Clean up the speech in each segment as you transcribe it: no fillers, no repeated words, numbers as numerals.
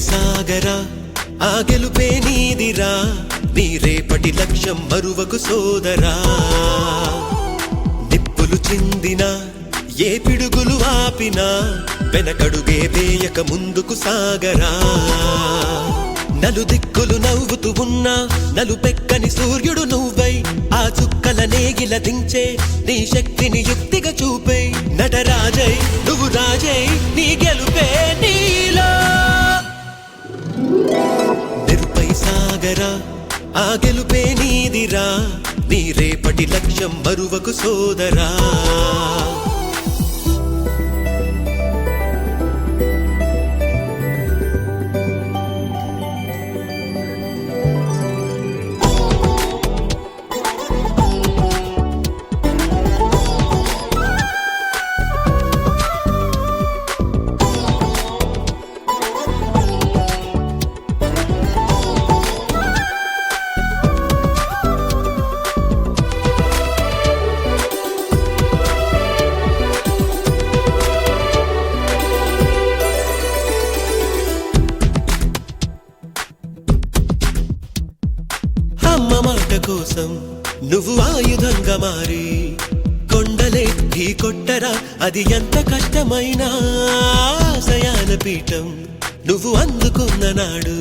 సాగరా ఆ గెలుపే నీదిరా నీ రేపటి లక్ష్యం మరువకు సోదరా నిప్పులు చిందినా ఏ పిడుగులు ఆపినా వెనకడుగే వేయక ముందుకు సాగరా నలుదిక్కులు నవ్వుతూ ఉన్నా నలుపెక్కని సూర్యుడు నువ్వై ఆ చుక్కల నేగిల దించే నీ శక్తిని యుక్తిగా చూపే నటరాజై నువ్వు రాజై నీ గెలుపే నీలో నిరుపై సాగరా ఆ గెలుపే నీదిరా నీ రేపటి లక్ష్యం మరువకు సోదరా అమ్మ మాట కోసం నువ్వు ఆయుధంగా మారి కొండలే ఢీ కొట్టరా అది ఎంత కష్టమైనా ఆశయాన పీఠం నువ్వు అందుకున్న నాడు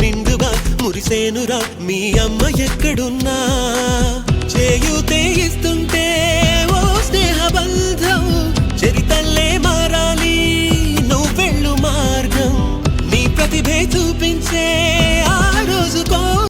నిండుగా మురిసేనురా మీ అమ్మ ఎక్కడున్నా చేయూతే ఇస్తుంటే ఓ స్నేహ బంధం చరితల్లే మారాలి నువ్వెళ్ళు మార్గం నీ ప్రతిభే చూపించే